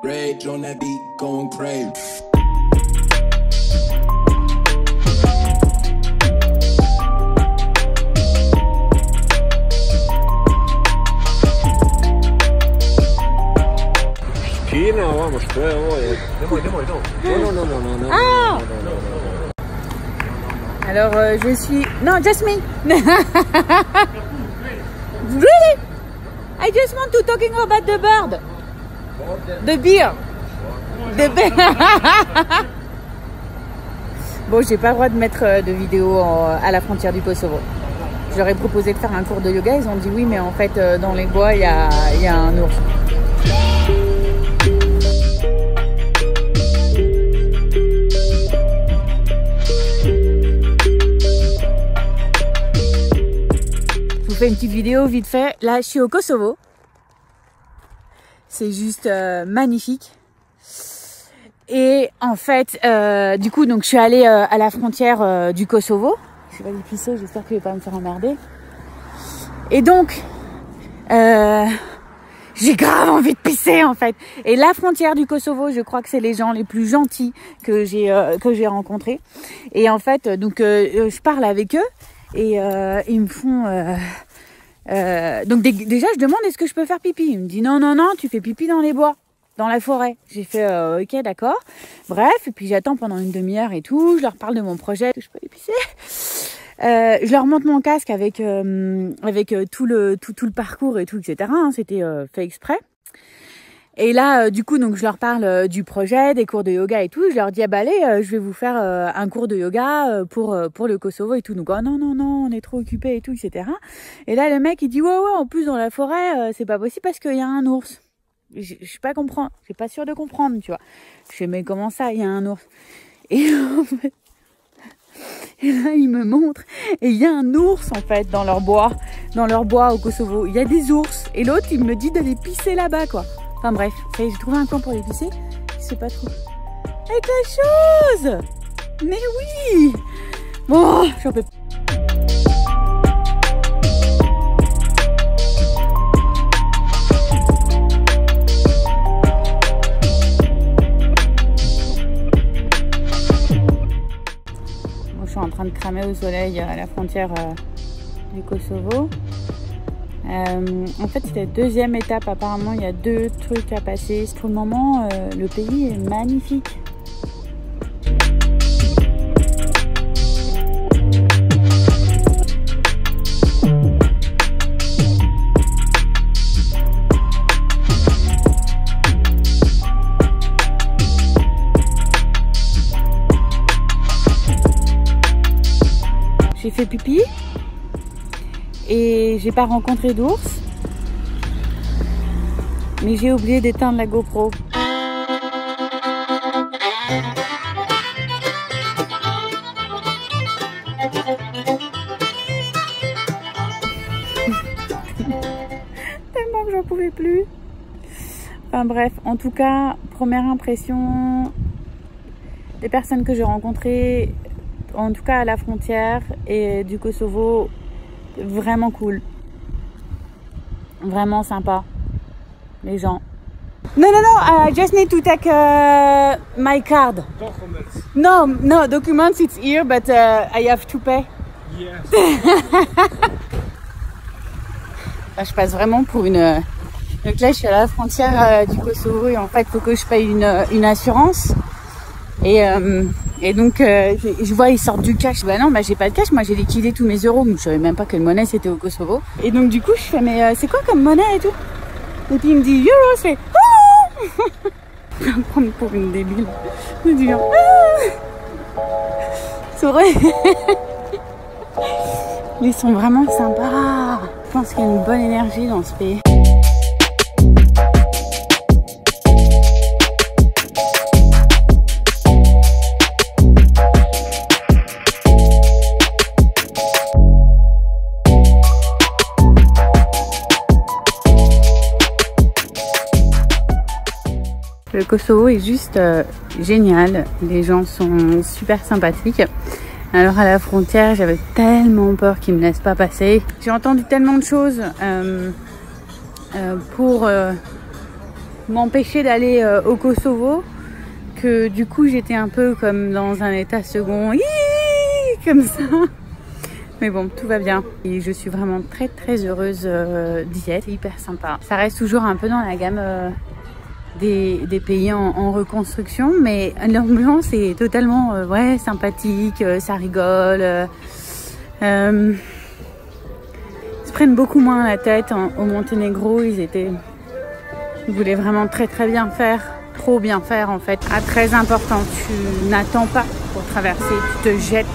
Rage on that beat, going crazy. No, vamos, no. Ah! Alors je suis... Non, just me. Really? I just want to talking about the bird. The beer. The beer. Bon, j'ai pas le droit de mettre de vidéo à la frontière du Kosovo. Je leur ai proposé de faire un cours de yoga. Ils ont dit oui, mais en fait, dans les bois, il y a un ours. Je vous fais une petite vidéo vite fait. Là, je suis au Kosovo. C'est juste magnifique. Et en fait, du coup, donc je suis allée à la frontière du Kosovo. Je vais aller pisser, j'espère que je vais pas me faire emmerder. Et donc, j'ai grave envie de pisser en fait. Et la frontière du Kosovo, je crois que c'est les gens les plus gentils que j'ai rencontrés. Et en fait, donc je parle avec eux et ils me font. Donc déjà, je demande est-ce que je peux faire pipi. Il me dit non, tu fais pipi dans les bois. Dans la forêt. J'ai fait ok, d'accord. Bref, et puis j'attends pendant une demi-heure et tout. Je leur parle de mon projet. Je peux épicer. Je leur montre mon casque avec tout le parcours et tout, etc. Hein, c'était fait exprès. Et là, du coup, donc je leur parle du projet, des cours de yoga et tout. Je leur dis ah bah allez, je vais vous faire un cours de yoga pour le Kosovo et tout. Donc oh, non, on est trop occupés et tout, etc. Et là, le mec il dit ouais, en plus dans la forêt, c'est pas possible parce qu'il y a un ours. Je suis pas comprendre, je suis pas sûre de comprendre, tu vois. Je fais mais comment ça, il y a un ours? Et en fait, et là il me montre et il y a un ours en fait dans leur bois au Kosovo. Il y a des ours et l'autre il me dit d'aller pisser là-bas quoi. Enfin bref, j'ai trouvé un coin pour les pisser. Je sais pas trop. Avec la chose. Mais oui. Bon, j'en peux pas. En train de cramer au soleil à la frontière du Kosovo. En fait, c'était la deuxième étape. Apparemment, il y a 2 trucs à passer. Pour le moment, le pays est magnifique. J'ai fait pipi et j'ai pas rencontré d'ours, mais j'ai oublié d'éteindre la GoPro. Tellement que j'en pouvais plus. Enfin bref, en tout cas, première impression des personnes que j'ai rencontrées, en tout cas à la frontière et du Kosovo, vraiment cool, vraiment sympa les gens. No, I just need to take my card. Documents. No, documents it's here, but I have to pay. Yes. Là, je passe vraiment pour une... Donc là, je suis à la frontière du Kosovo et en fait, il faut que je paye une assurance. Et donc, je vois, ils sortent du cash. Bah non, j'ai pas de cash. Moi, j'ai liquidé tous mes euros. Je savais même pas quelle monnaie c'était au Kosovo. Et donc, du coup, je fais, mais c'est quoi comme monnaie et tout? Et puis, il me dit euro. Je fais, oh. Je vais me prendre pour une débile. Je dis, c'est vrai. Ils sont vraiment sympas. Je pense qu'il y a une bonne énergie dans ce pays. Le Kosovo est juste génial, les gens sont super sympathiques. Alors à la frontière, j'avais tellement peur qu'ils me laissent pas passer. J'ai entendu tellement de choses pour m'empêcher d'aller au Kosovo, que du coup j'étais un peu comme dans un état second, comme ça. Mais bon, tout va bien. Et je suis vraiment très très heureuse d'y être. C'est hyper sympa. Ça reste toujours un peu dans la gamme des pays en reconstruction, mais l'ambiance est totalement ouais, sympathique, ça rigole. Ils se prennent beaucoup moins la tête. Au Monténégro, ils voulaient vraiment très très bien faire, trop bien faire en fait. Ah, très important, tu n'attends pas pour traverser, tu te jettes,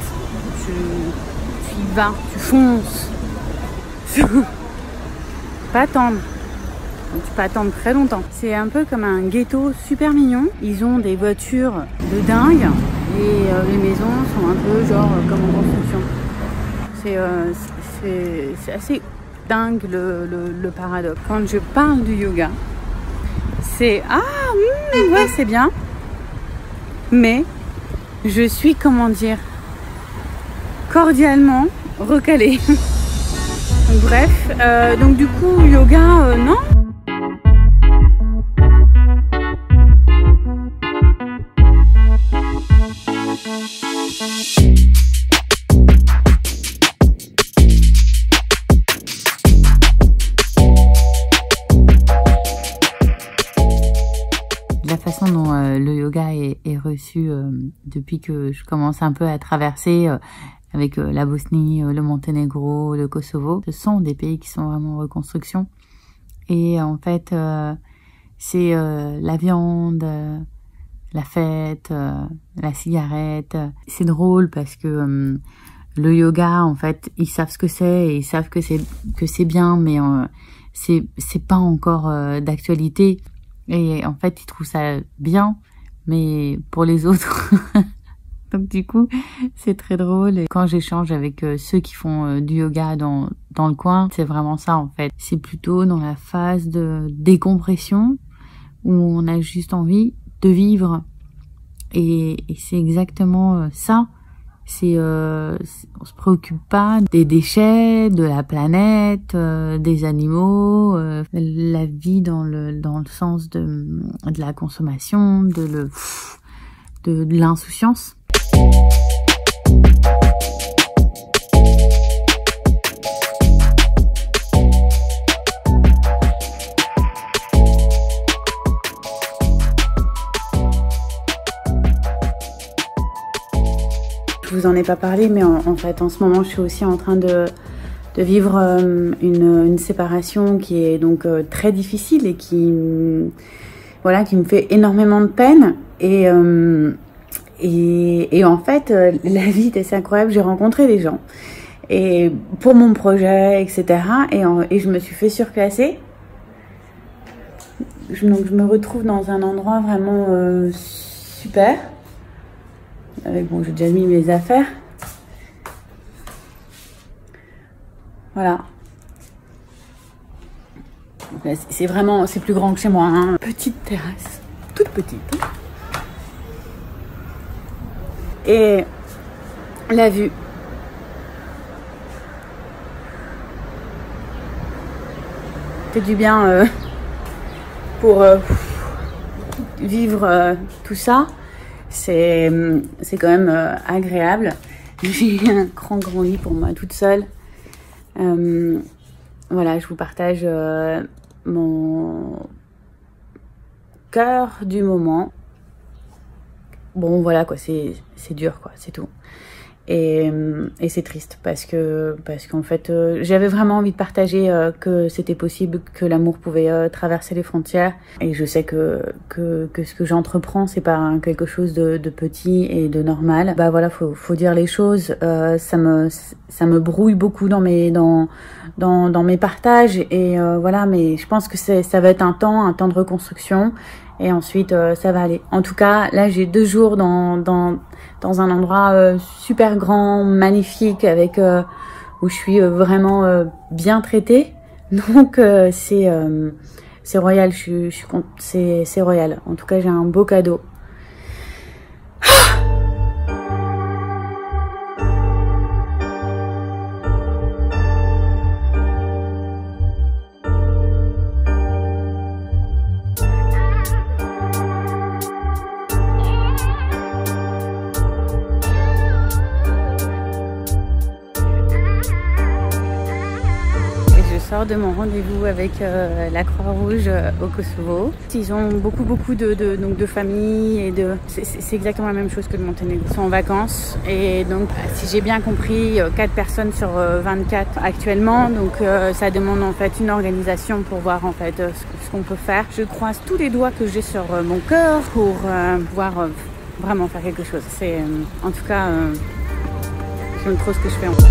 tu y vas, tu fonces. Pas attendre. Tu peux attendre très longtemps. C'est un peu comme un ghetto super mignon. Ils ont des voitures de dingue et les maisons sont un peu genre comme en construction. C'est assez dingue le paradoxe. Quand je parle du yoga, c'est ouais, c'est bien, mais je suis, comment dire, cordialement recalée. Bref, donc du coup yoga, non. La façon dont le yoga est reçu depuis que je commence un peu à traverser avec la Bosnie, le Monténégro, le Kosovo, ce sont des pays qui sont vraiment en reconstruction. Et en fait, c'est la viande, la fête, la cigarette. C'est drôle parce que le yoga, en fait, ils savent ce que c'est et ils savent que c'est bien, mais c'est pas encore d'actualité. Et en fait, ils trouvent ça bien, mais pour les autres. Donc du coup, c'est très drôle. Et quand j'échange avec ceux qui font du yoga dans le coin, c'est vraiment ça en fait. C'est plutôt dans la phase de décompression où on a juste envie de vivre. Et c'est exactement ça. On se préoccupe pas des déchets, de la planète, des animaux, la vie dans le sens de la consommation, de l'insouciance. Je vous en ai pas parlé, mais en fait, en ce moment, je suis aussi en train de vivre une séparation qui est donc très difficile et qui me fait énormément de peine. Et en fait, la vie est assez incroyable. J'ai rencontré des gens et pour mon projet, etc. Et je me suis fait surclasser. Donc, je me retrouve dans un endroit vraiment super. Bon, j'ai déjà mis mes affaires. Voilà. C'est plus grand que chez moi, hein. Petite terrasse, toute petite. Et la vue. Fait du bien pour vivre tout ça. C'est quand même agréable. J'ai un grand lit pour moi toute seule. Voilà, je vous partage mon cœur du moment. Bon, voilà quoi, c'est dur quoi, c'est tout. Et c'est triste parce qu'en fait, j'avais vraiment envie de partager que c'était possible, que l'amour pouvait traverser les frontières. Et je sais que ce que j'entreprends, c'est pas quelque chose de petit et de normal. Bah voilà, faut dire les choses. Ça me brouille beaucoup dans mes partages. Et voilà, mais je pense que ça va être un temps de reconstruction. Et ensuite, ça va aller. En tout cas, là, j'ai 2 jours dans un endroit super grand, magnifique, avec où je suis vraiment bien traitée. Donc, c'est royal. C'est royal. En tout cas, j'ai un beau cadeau. l'heure de mon rendez-vous avec la Croix-Rouge au Kosovo. Ils ont beaucoup de familles et c'est exactement la même chose que le Monténégro. Ils sont en vacances et donc si j'ai bien compris 4 personnes sur 24 actuellement, donc ça demande en fait une organisation pour voir en fait ce qu'on peut faire. Je croise tous les doigts que j'ai sur mon cœur pour pouvoir vraiment faire quelque chose. C'est en tout cas j'aime trop ce que je fais en fait.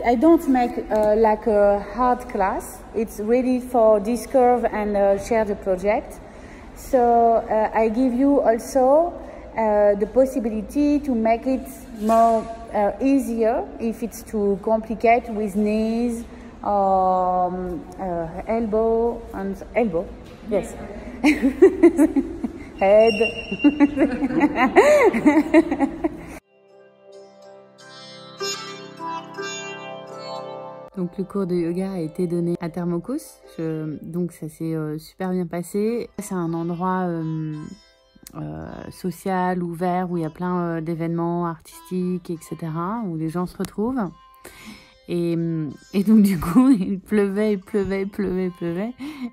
I don't make like a hard class. It's really for discover and share the project. So I give you also the possibility to make it more easier if it's too complicated with knees, elbow and elbow. Yes. Head. Donc le cours de yoga a été donné à Thermokos, donc ça s'est super bien passé. C'est un endroit social, ouvert, où il y a plein d'événements artistiques, etc., où les gens se retrouvent. Et donc du coup, il pleuvait,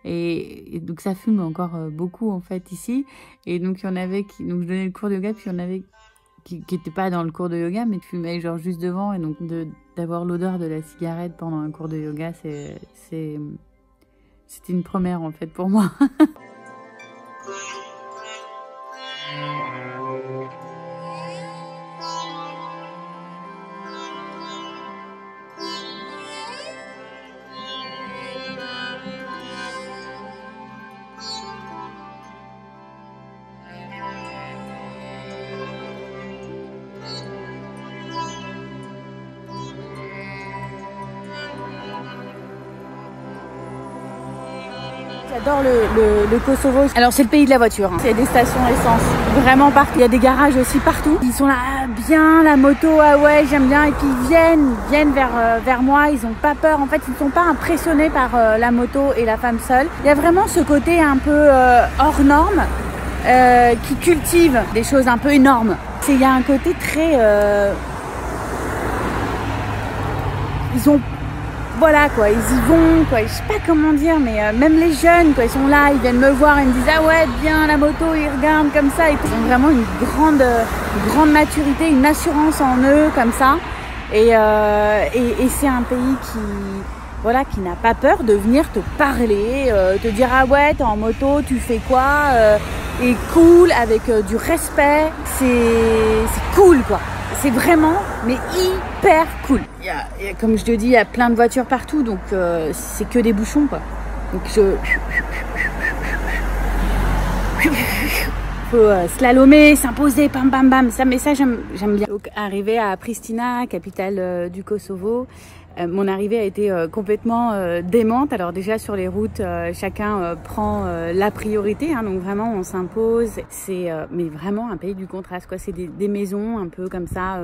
et donc ça fume encore beaucoup en fait ici. Et donc il y en avait qui, donc je donnais le cours de yoga, puis il y en avait qui n'étaient pas dans le cours de yoga, mais qui fumaient genre juste devant, et donc d'avoir l'odeur de la cigarette pendant un cours de yoga, c'était une première en fait pour moi. J'adore le Kosovo. Alors c'est le pays de la voiture, hein. Il y a des stations essence vraiment partout. Il y a des garages aussi partout. Ils sont là, bien la moto, ah ouais j'aime bien. Et puis ils viennent vers moi. Ils n'ont pas peur. En fait ils ne sont pas impressionnés par la moto et la femme seule. Il y a vraiment ce côté un peu hors norme qui cultive des choses un peu énormes. Il y a un côté très... ils ont... Voilà quoi, ils y vont quoi, je sais pas comment dire, mais même les jeunes quoi, ils sont là, ils viennent me voir, ils me disent ah ouais bien la moto, ils regardent comme ça, ils ont vraiment une grande maturité, une assurance en eux comme ça, et c'est un pays qui n'a pas peur de venir te parler, te dire ah ouais t'es en moto, tu fais quoi, et cool, avec du respect, c'est cool quoi. C'est vraiment, mais hyper cool. Comme je te dis, il y a plein de voitures partout, donc c'est que des bouchons, quoi. Donc faut slalomer, s'imposer, bam bam bam. Ça, mais ça j'aime bien. Donc arrivé à Pristina, capitale du Kosovo, mon arrivée a été complètement démente. Alors déjà sur les routes, chacun prend la priorité, hein, donc vraiment on s'impose. C'est mais vraiment un pays du contraste, quoi. C'est des maisons un peu comme ça,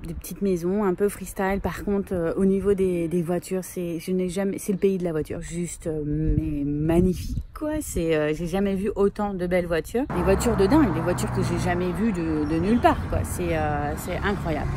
des petites maisons un peu freestyle. Par contre, au niveau des voitures, c'est le pays de la voiture, juste mais magnifique, quoi. J'ai jamais vu autant de belles voitures, des voitures de dingue, des voitures que j'ai jamais vues de nulle part, quoi. C'est incroyable.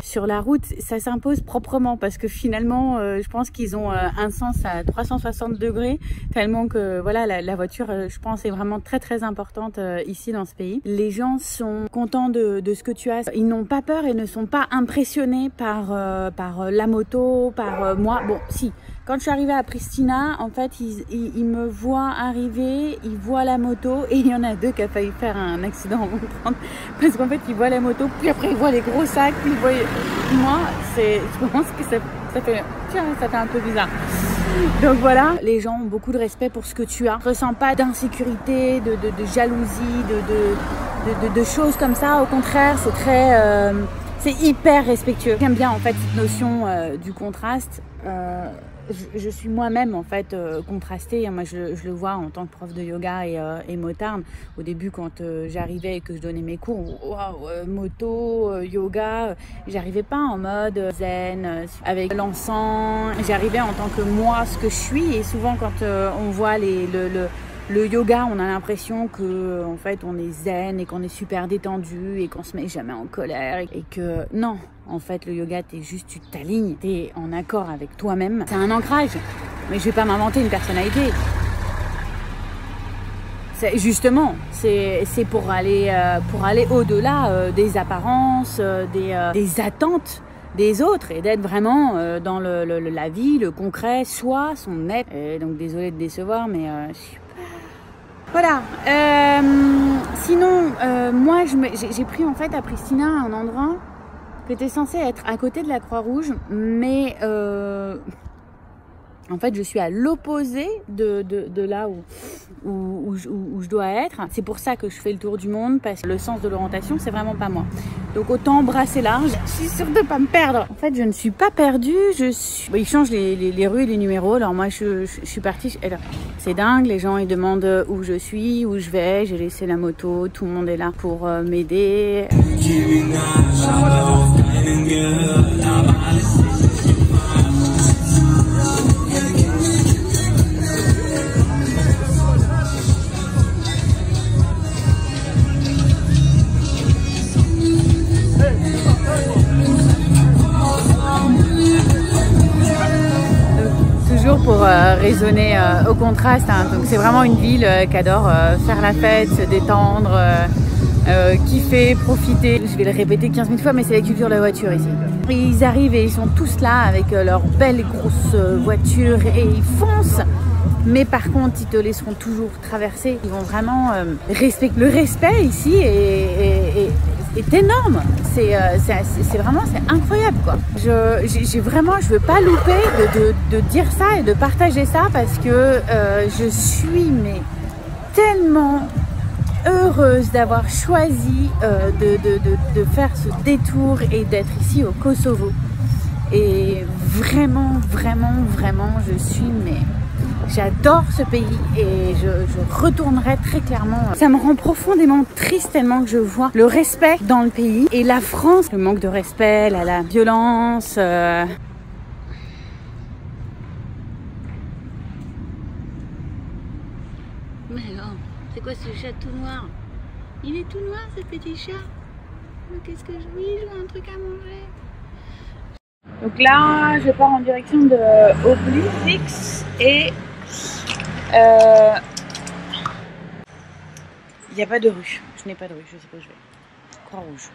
Sur la route, ça s'impose proprement parce que finalement, je pense qu'ils ont un sens à 360 degrés, tellement que voilà, la voiture, je pense, est vraiment très importante ici dans ce pays. Les gens sont contents de ce que tu as. Ils n'ont pas peur et ne sont pas impressionnés par la moto, par moi. Bon, si, Quand je suis arrivée à Pristina, en fait, ils me voient arriver, ils voient la moto et il y en a deux qui a failli faire un accident en rentrant. Parce qu'en fait, ils voient la moto, puis après ils voient les gros sacs, puis ils voient... Moi, je pense que ça fait un peu bizarre. Donc voilà, les gens ont beaucoup de respect pour ce que tu as. Je ressens pas d'insécurité, de jalousie, de choses comme ça. Au contraire, c'est très... c'est hyper respectueux. J'aime bien en fait cette notion du contraste. Je suis moi-même en fait contrastée. Moi je le vois en tant que prof de yoga et motarde. Au début quand j'arrivais et que je donnais mes cours, wow, moto, yoga, j'arrivais pas en mode zen, avec l'encens. J'arrivais en tant que moi, ce que je suis. Et souvent quand on voit le yoga, on a l'impression que en fait on est zen et qu'on est super détendu et qu'on se met jamais en colère et que non, en fait le yoga tu t'alignes, t'es en accord avec toi-même. C'est un ancrage, mais je vais pas m'inventer une personnalité. Justement, c'est pour aller au-delà des apparences, des attentes des autres et d'être vraiment dans la vie, le concret, soi, son être. Et donc désolée de décevoir, mais voilà. Sinon, moi, j'ai pris en fait à Pristina un endroit qui était censé être à côté de la Croix-Rouge, mais en fait, je suis à l'opposé de là où je dois être. C'est pour ça que je fais le tour du monde, parce que le sens de l'orientation, c'est vraiment pas moi. Donc autant brasser large. Je suis sûre de pas me perdre. En fait, je ne suis pas perdue. Bon, ils changent les rues et les numéros. Alors moi, je suis partie. C'est dingue. Les gens, ils demandent où je suis, où je vais. J'ai laissé la moto. Tout le monde est là pour m'aider. Pour raisonner au contraste, hein. Donc c'est vraiment une ville qui adore faire la fête, se détendre, kiffer, profiter. Je vais le répéter 15 000 fois, mais c'est la culture de la voiture ici. Et ils arrivent et ils sont tous là avec leurs belles grosses voitures et ils foncent. Mais par contre, ils te laisseront toujours traverser. Ils vont vraiment respecter. Le respect ici est énorme. C'est incroyable quoi. Je veux pas louper de dire ça et de partager ça parce que je suis tellement heureuse d'avoir choisi de faire ce détour et d'être ici au Kosovo. Et vraiment, je suis j'adore ce pays et je retournerai très clairement. Ça me rend profondément triste tellement que je vois le respect dans le pays et la France, le manque de respect, la violence. Mais alors, c'est quoi ce chat tout noir? Il est tout noir ce petit chat. Qu'est-ce que je veux un truc à manger. Donc là, je pars en direction de Oblivix et il n'y a pas de rue. Je n'ai pas de rue, je sais pas où je vais. Croix-Rouge.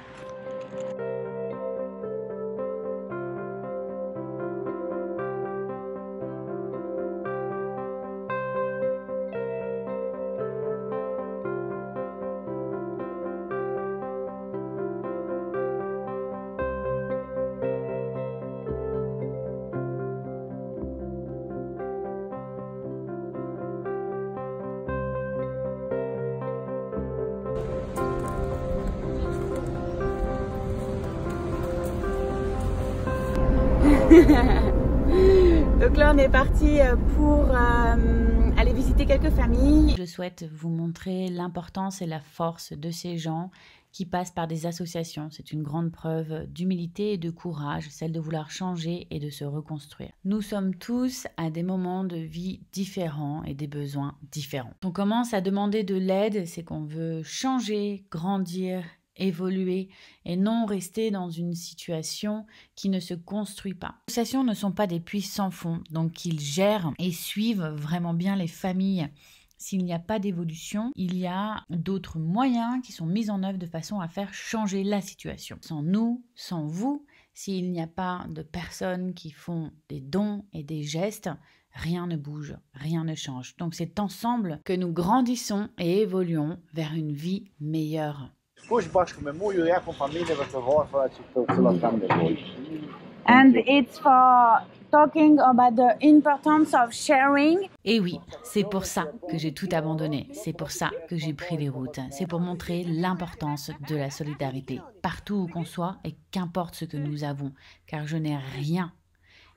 Donc là on est parti pour aller visiter quelques familles. Je souhaite vous montrer l'importance et la force de ces gens qui passent par des associations. C'est une grande preuve d'humilité et de courage, celle de vouloir changer et de se reconstruire. Nous sommes tous à des moments de vie différents et des besoins différents. On commence à demander de l'aide, c'est qu'on veut changer, grandir, évoluer et non rester dans une situation qui ne se construit pas. Les associations ne sont pas des puits sans fond, donc ils gèrent et suivent vraiment bien les familles. S'il n'y a pas d'évolution, il y a d'autres moyens qui sont mis en œuvre de façon à faire changer la situation. Sans nous, sans vous, s'il n'y a pas de personnes qui font des dons et des gestes, rien ne bouge, rien ne change. Donc c'est ensemble que nous grandissons et évoluons vers une vie meilleure. And it's for talking about the importance of sharing. Et oui, c'est pour ça que j'ai tout abandonné. C'est pour ça que j'ai pris les routes. C'est pour montrer l'importance de la solidarité, partout où qu'on soit et qu'importe ce que nous avons, car je n'ai rien.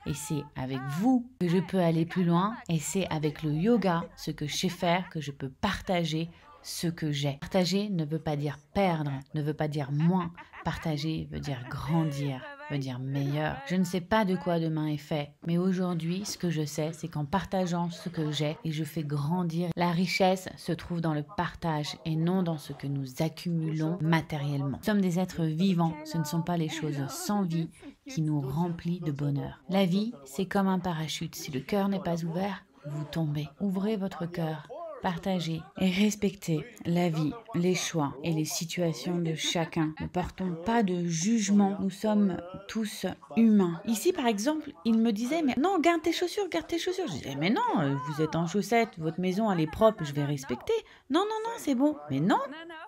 Et c'est avec vous que je peux aller plus loin et c'est avec le yoga, ce que je sais faire, que je peux partager ce que j'ai. Partager ne veut pas dire perdre, ne veut pas dire moins. Partager veut dire grandir, veut dire meilleur. Je ne sais pas de quoi demain est fait, mais aujourd'hui, ce que je sais, c'est qu'en partageant ce que j'ai et je fais grandir, la richesse se trouve dans le partage et non dans ce que nous accumulons matériellement. Nous sommes des êtres vivants, ce ne sont pas les choses sans vie qui nous remplissent de bonheur. La vie, c'est comme un parachute. Si le cœur n'est pas ouvert, vous tombez. Ouvrez votre cœur. Partagez et respectez la vie, les choix et les situations de chacun. Ne portons pas de jugement. Nous sommes tous humains. Ici, par exemple, il me disait, mais non, garde tes chaussures, garde tes chaussures. Je disais, mais non, vous êtes en chaussettes, votre maison, elle est propre, je vais respecter. Non, non, non, c'est bon. Mais non,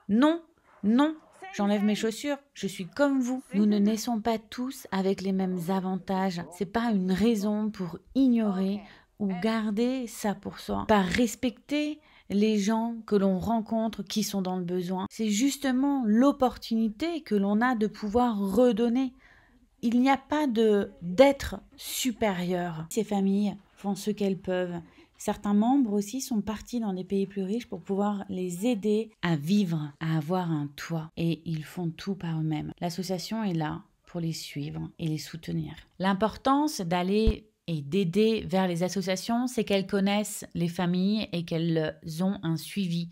non, non. J'enlève mes chaussures, je suis comme vous. Nous ne naissons pas tous avec les mêmes avantages. C'est pas une raison pour ignorer ou garder ça pour soi. Par respecter les gens que l'on rencontre qui sont dans le besoin, c'est justement l'opportunité que l'on a de pouvoir redonner. Il n'y a pas d'être supérieur. Ces familles font ce qu'elles peuvent. Certains membres aussi sont partis dans des pays plus riches pour pouvoir les aider à vivre, à avoir un toit. Et ils font tout par eux-mêmes. L'association est là pour les suivre et les soutenir. L'importance d'aller et d'aider vers les associations, c'est qu'elles connaissent les familles et qu'elles ont un suivi.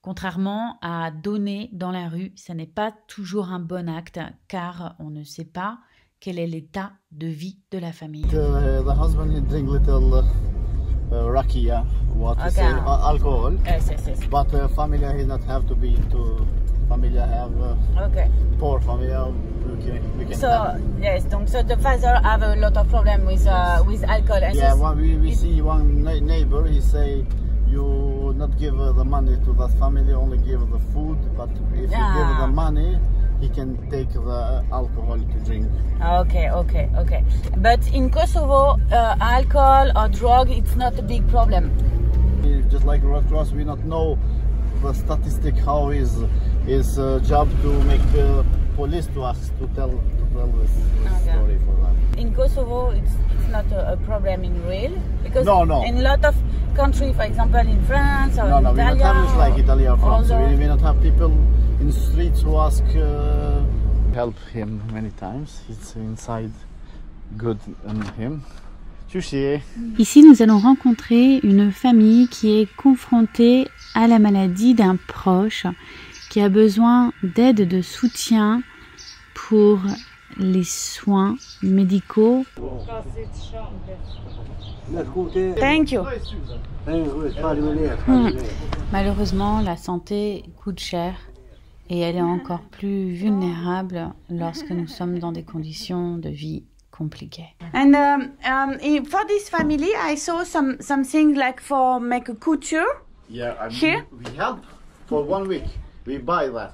Contrairement à donner dans la rue, ce n'est pas toujours un bon acte, car on ne sait pas quel est l'état de vie de la famille. The husband he drink little rakia, what is alcohol. Yes. But family he not have to be to family have poor family. We can have. Yes, so the father have a lot of problem with alcohol. And yeah, we see one neighbor. He say you not give the money to that family, only give the food. But if you give the money, he can take the alcohol to drink. Okay. But in Kosovo, alcohol or drug, it's not a big problem. Just like Red Cross, we not know the statistic how is his job to make police to us to tell this story for that. In Kosovo, it's not a problem in real because no. in a lot of countries, for example, in France or no, Italy, we not have it like Italy or France. We not have people in the streets who ask. Help him many times. It's inside good in him. Ici, nous allons rencontrer une famille qui est confrontée à la maladie d'un proche qui a besoin d'aide, de soutien pour les soins médicaux. Thank you. Malheureusement, la santé coûte cher et elle est encore plus vulnérable lorsque nous sommes dans des conditions de vie compliquées. And for this family, I saw something like for make a couture. Yeah, I mean, here we help for 1 week. We buy that.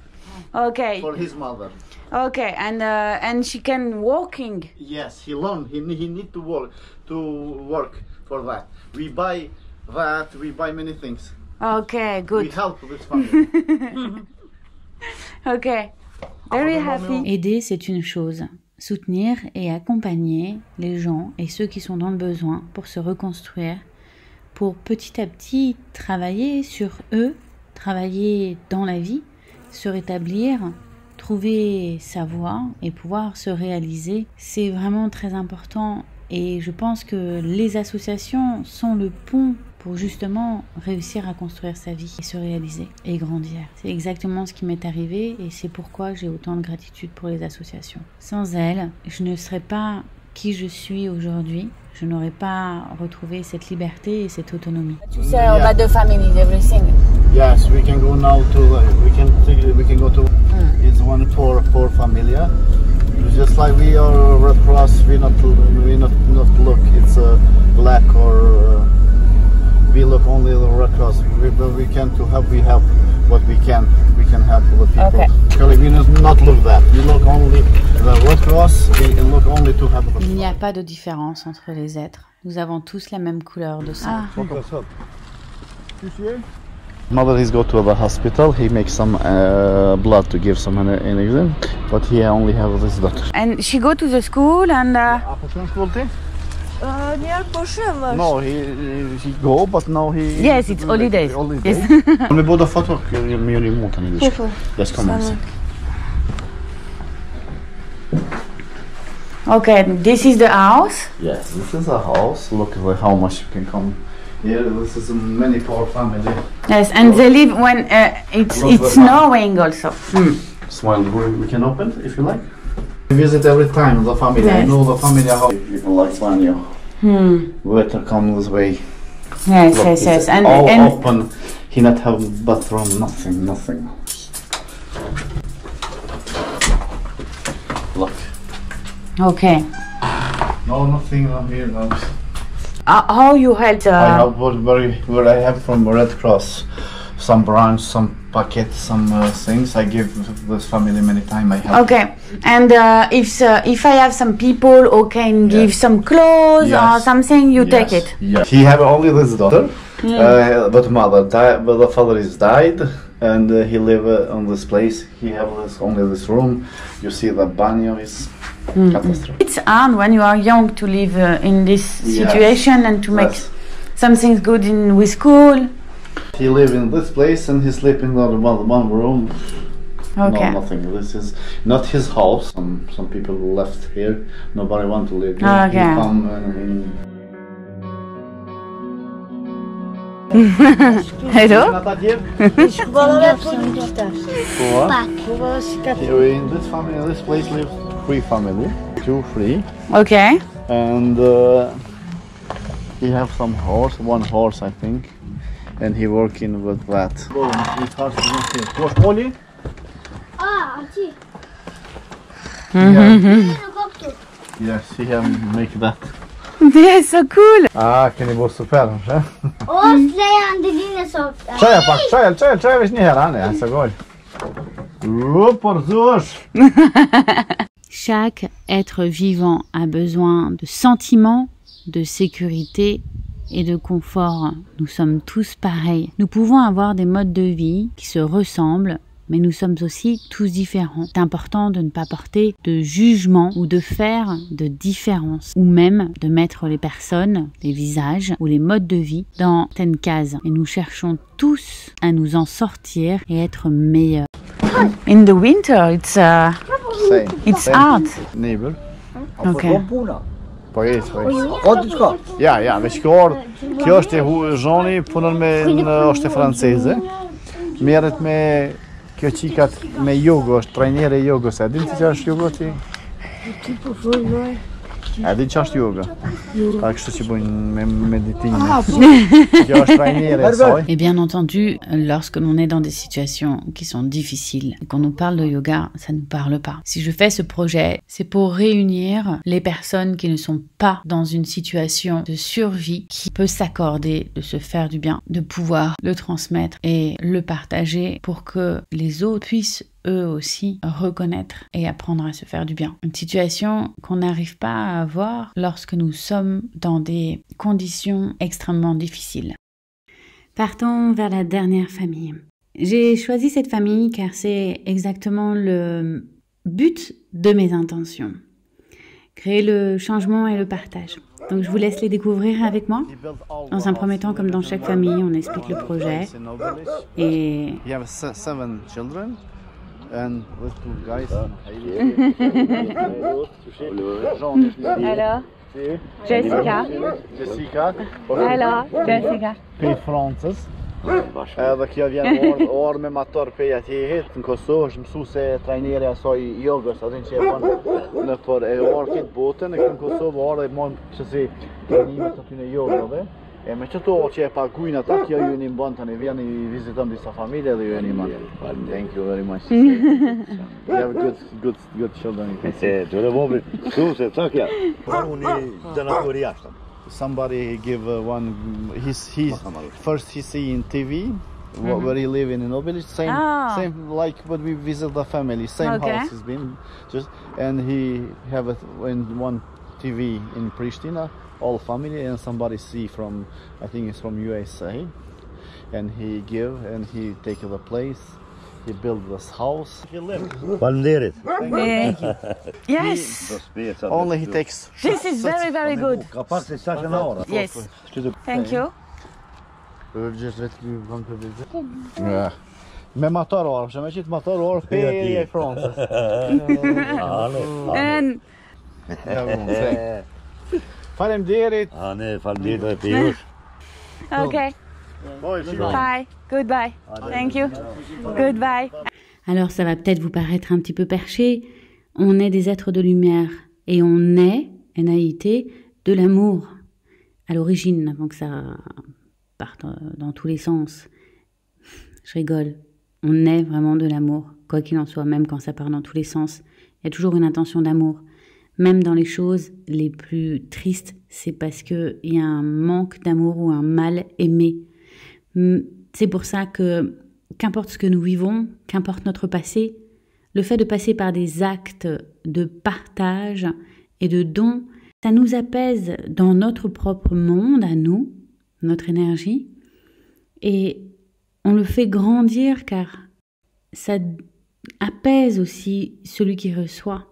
Okay. For his mother. Okay, and she can walking. Yes, he learn. He need to work for that. We buy that. We buy many things. Okay, good. We help this family. Okay, very happy. Aider, c'est une chose. Soutenir et accompagner les gens et ceux qui sont dans le besoin pour se reconstruire, pour petit à petit travailler sur eux, travailler dans la vie, se rétablir, trouver sa voie et pouvoir se réaliser. C'est vraiment très important et je pense que les associations sont le pont pour justement réussir à construire sa vie et se réaliser et grandir. C'est exactement ce qui m'est arrivé et c'est pourquoi j'ai autant de gratitude pour les associations. Sans elles, je ne serais pas qui je suis aujourd'hui. Je n'aurais pas retrouvé cette liberté et cette autonomie. Tu sais, about the family, everything. Yes, we can go now to we can go to it's one for familia. Just like we are Red Cross, we not look it's black or we look only the Red Cross. We can to help. We help what we can help the people. Okay. Actually, we not look that. We look only the Red Cross. We look only to help the. Il n'y a pas de différence entre les êtres. Nous avons tous la même couleur de sang. Mother is go to the hospital. He makes some blood to give some an exam, but he only have this daughter. And she go to the school and. No, he go, but now he. Yes, it's holidays. Yes. Vi båda foto mjölk mot henne. Yes, come on. Okay, this is the house. Yes, this is a house. Look at how much you can come. Here, this is a many poor family. Yes, and they live when it's snowing also. Smile, we can open if you like. We visit every time the family. Yes. I know the family how people like Spania. Weather come this way. Yes, Look, yes. And all And open. He not have bathroom, nothing. Look. okay. No, nothing here. No. How you help? I have what I have from Red Cross, some branch, some packet, some things. I give this family many time. I help. Okay, and if I have some people who can give some clothes or something, you take it. Yes. He have only this daughter, but mother died. But the father is died, and he live on this place. He have only this room. You see the baño is catastrophe. It's hard when you are young to live in this situation and to make something good with school. He live in this place and he sleep in the one room. Okay. No, nothing. This is not his house. Some people left here. Nobody want to live here. Okay. He come and Hello? Here in this family, in this place live 3 family, 3. Okay. And he have some horse, 1 horse I think, and he working with that. Yes, he have make that. Yes, so cool. Kan ni bo super, že? Chaja, Čaja već nije rane, sa gol. Chaque être vivant a besoin de sentiments, de sécurité et de confort. Nous sommes tous pareils. Nous pouvons avoir des modes de vie qui se ressemblent, mais nous sommes aussi tous différents. C'est important de ne pas porter de jugement ou de faire de différence, ou même de mettre les personnes, les visages ou les modes de vie dans certaines cases. Et nous cherchons tous à nous en sortir et être meilleurs. In the winter, it's hard. Neighbor. Okay. Ja, već kjo është e zhoni, punon është e franceze. Merret me kjo qikat me jogo, është trajnere jogos. A din ti që është jogo ti? A din që është yoga? A kështu që bujnë me meditime. Kjo është trajnere e saj. Et bien entendu, lorsque l'on est dans des situations qui sont difficiles, et qu'on nous parle de yoga, ça ne nous parle pas. Si je fais ce projet, c'est pour réunir les personnes qui ne sont pas dans une situation de survie, qui peut s'accorder de se faire du bien, de pouvoir le transmettre et le partager pour que les autres puissent eux aussi reconnaître et apprendre à se faire du bien. Une situation qu'on n'arrive pas à avoir lorsque nous sommes dans des conditions extrêmement difficiles. Partons vers la dernière famille. J'ai choisi cette famille car c'est exactement le but de mes intentions. Créer le changement et le partage. Donc je vous laisse les découvrir avec moi. Dans un premier temps, comme dans chaque famille, on explique le projet. Et... And with 2 guys. Alors, Jessica. Alors, Jessica. Pe Francës. Edhe kjo vjen orë me mator pe atjehet në Kosovë, është mësuese trajnere asaj jogës, atë që e bën në orë këtë botën, në Kosovë orë e mon që si trajnimet aty në jogëve. E me që to që e paguajnë ata, kjo ju një mban tani, vjen I vizitoni disa familje dhe ju e një man. Thank you very much. You have good children. Se të vobri, se çka? Unë donatori jashtë. Somebody give one. First he see in TV where he live in a village. Same like when we visit the family. Same house has been just, and he have it in one TV in Pristina. All family and somebody see from, I think it's from USA, and he give and he take the place, he build this house. Faleminderit. Thank you. Yes. Only he takes. This is very, very good. Ka pak se sa që në ora. Yes. Thank you. Ja. Me motoror, që me qitë motoror, peri e Francës. And Faleminderit. Ne faleminderit për jush. okay. Bye. Goodbye. Thank you. Goodbye. Alors ça va peut-être vous paraître un petit peu perché. On est des êtres de lumière et on est, NAIT, de l'amour à l'origine, avant que ça parte dans tous les sens. Je rigole. On est vraiment de l'amour, quoi qu'il en soit, même quand ça part dans tous les sens. Il y a toujours une intention d'amour. Même dans les choses les plus tristes, c'est parce qu'il y a un manque d'amour ou un mal aimé. C'est pour ça que, qu'importe ce que nous vivons, qu'importe notre passé, le fait de passer par des actes de partage et de don, ça nous apaise dans notre propre monde, à nous, notre énergie, et on le fait grandir car ça apaise aussi celui qui reçoit.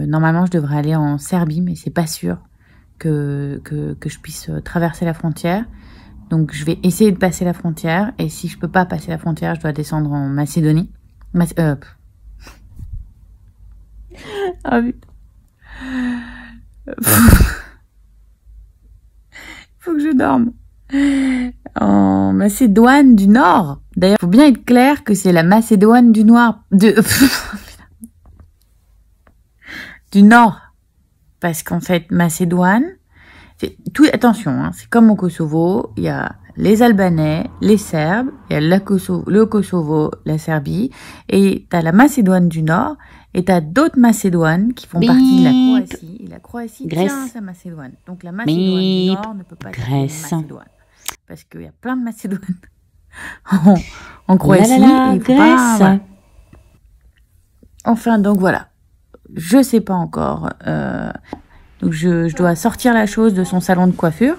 Normalement, je devrais aller en Serbie, mais c'est pas sûr que je puisse traverser la frontière. Donc, je vais essayer de passer la frontière. Et si je peux pas passer la frontière, je dois descendre en Macédonie. Ah putain. Faut que je dorme. En Macédoine du Nord. D'ailleurs, faut bien être clair que c'est la Macédoine du Nord. Du Nord. Parce qu'en fait, Macédoine, attention, hein, c'est comme au Kosovo, il y a les Albanais, les Serbes, il y a le Kosovo, la Serbie, et t'as la Macédoine du Nord, et t'as d'autres Macédoines qui font partie de la Croatie, et la Croatie tient sa Macédoine. Donc la Macédoine du Nord ne peut pas être une Macédoine. Parce qu'il y a plein de Macédoines en Croatie, et il faut pas, voilà. Enfin, donc voilà. Je sais pas encore. Donc je dois sortir la chose de son salon de coiffure.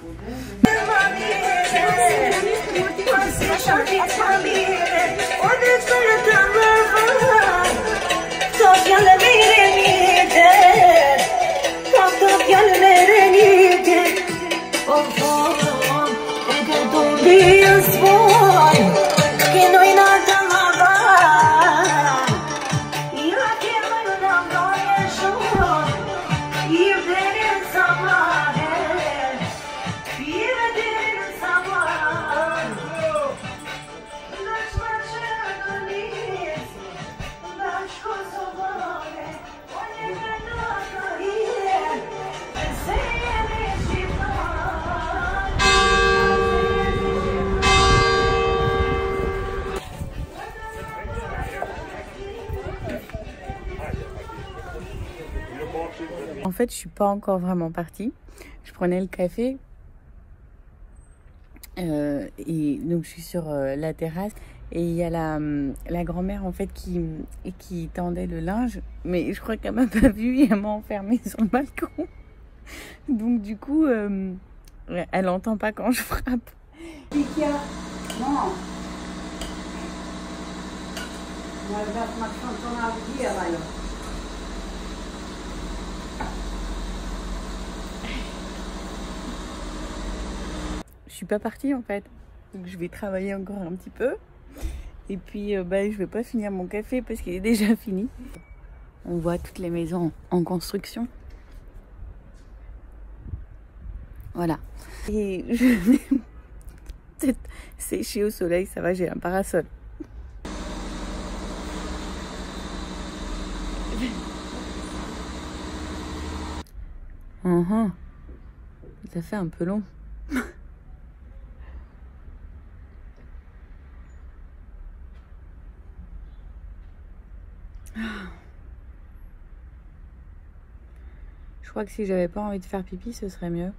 En fait, je suis pas encore vraiment partie. Je prenais le café. Et donc, je suis sur la terrasse. Et il y a la grand-mère, en fait, qui tendait le linge. Mais je crois qu'elle m'a pas vue et elle m'a enfermée sur le balcon. Donc, du coup, elle entend pas quand je frappe. Non. Je suis pas partie en fait, donc je vais travailler encore un petit peu et puis je vais pas finir mon café parce qu'il est déjà fini. On voit toutes les maisons en construction. Voilà. Et je vais peut-être sécher au soleil, ça va, j'ai un parasol. Ça fait un peu long. Je crois que si j'avais pas envie de faire pipi, ce serait mieux.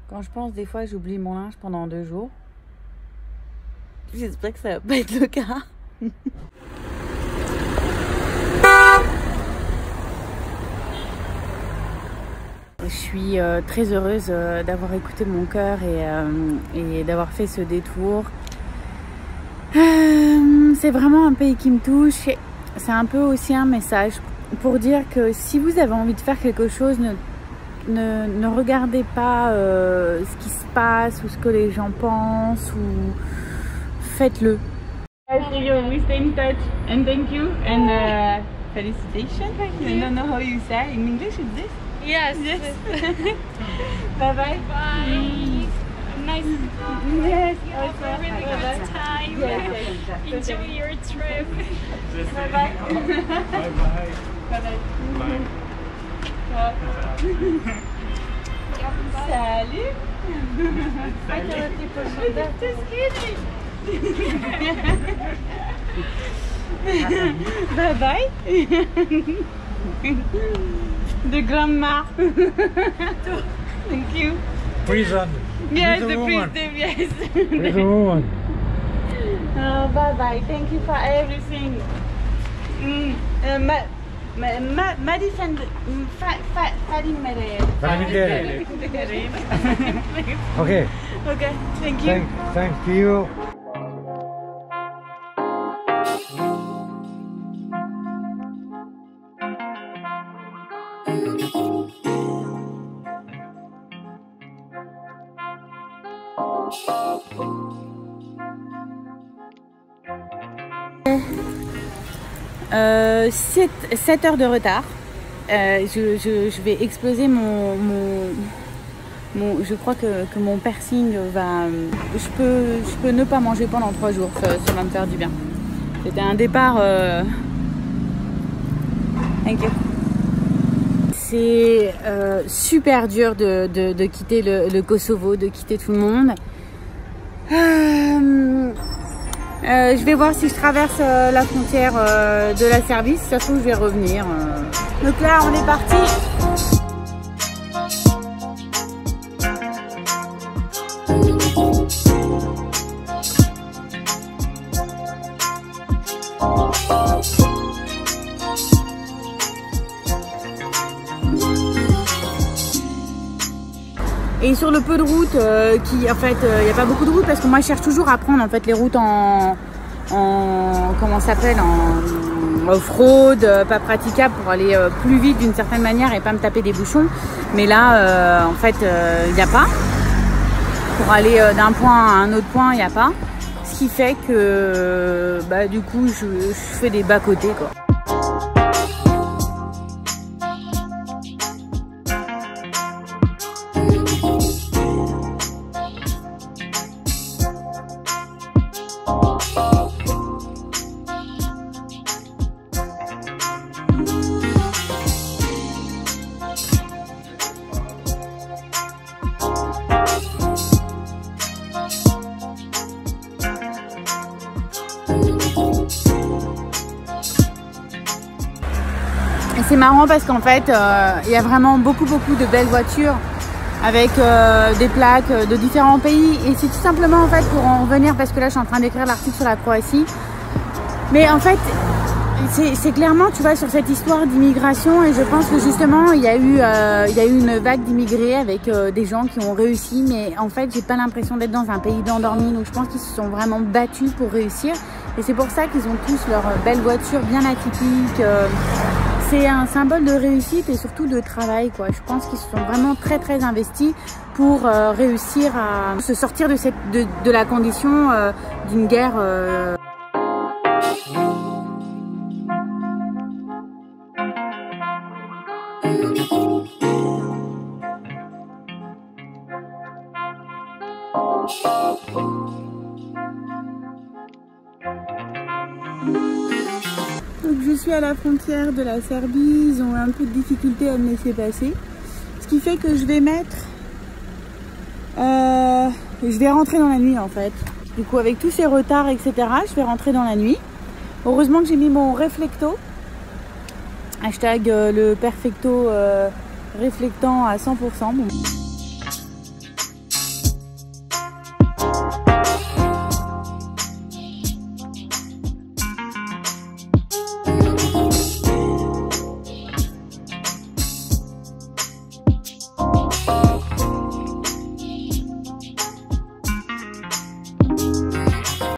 Quand je pense, des fois, j'oublie mon linge pendant 2 jours. J'espère que ça va pas être le cas. Je suis très heureuse d'avoir écouté mon cœur et d'avoir fait ce détour. C'est vraiment un pays qui me touche. C'est un peu aussi un message pour dire que si vous avez envie de faire quelque chose, ne regardez pas ce qui se passe ou ce que les gens pensent, ou faites-le. We stay in touch and thank you and felicitations. I don't know how you say in English. Is this? Yes. Yes. Bye bye. Bye. Nice. Yes. You have a really good time. Yes. Enjoy your trip. Bye bye. Bye bye. Bye bye. Salut. Bye bye. The grandma. Thank you. Prison. Yes, Little the woman. priest, yes. Little woman. Bye bye. Thank you for everything. Madi Okay. Okay, thank you. Thanks to you. Euh, 7 heures de retard. Je vais exploser je crois que mon piercing va... Je peux ne pas manger pendant 3 jours, ça va me faire du bien. C'était un départ... Thank you. C'est super dur de quitter le Kosovo, de quitter tout le monde. Je vais voir si je traverse la frontière de la Serbie, si ça se trouve je vais revenir. Donc là on est parti. Et sur le peu de routes en fait, il n'y a pas beaucoup de routes parce que moi je cherche toujours à prendre en fait les routes en comment ça s'appelle, en off-road, pas praticable pour aller plus vite d'une certaine manière et pas me taper des bouchons. Mais là, en fait, il n'y a pas. Pour aller d'un point à un autre point, il n'y a pas. Ce qui fait que du coup, je fais des bas-côtés, quoi. Et c'est marrant parce qu'en fait, il y a vraiment beaucoup de belles voitures avec des plaques de différents pays. Et c'est tout simplement en fait pour en revenir, parce que là je suis en train d'écrire l'article sur la Croatie. Mais en fait, c'est clairement, tu vois, sur cette histoire d'immigration, et je pense que justement il y a eu une vague d'immigrés avec des gens qui ont réussi, mais en fait j'ai pas l'impression d'être dans un pays d'endormis. Donc je pense qu'ils se sont vraiment battus pour réussir, et c'est pour ça qu'ils ont tous leurs belles voitures bien atypiques. C'est un symbole de réussite et surtout de travail, quoi. Je pense qu'ils se sont vraiment très investis pour réussir à se sortir de la condition d'une guerre. Donc je suis à la frontière de la Serbie, ils ont un peu de difficulté à me laisser passer. Ce qui fait que je vais mettre... je vais rentrer dans la nuit en fait. Du coup avec tous ces retards etc, je vais rentrer dans la nuit. Heureusement que j'ai mis mon réflecto. Hashtag le perfecto réflectant à 100%. Bon.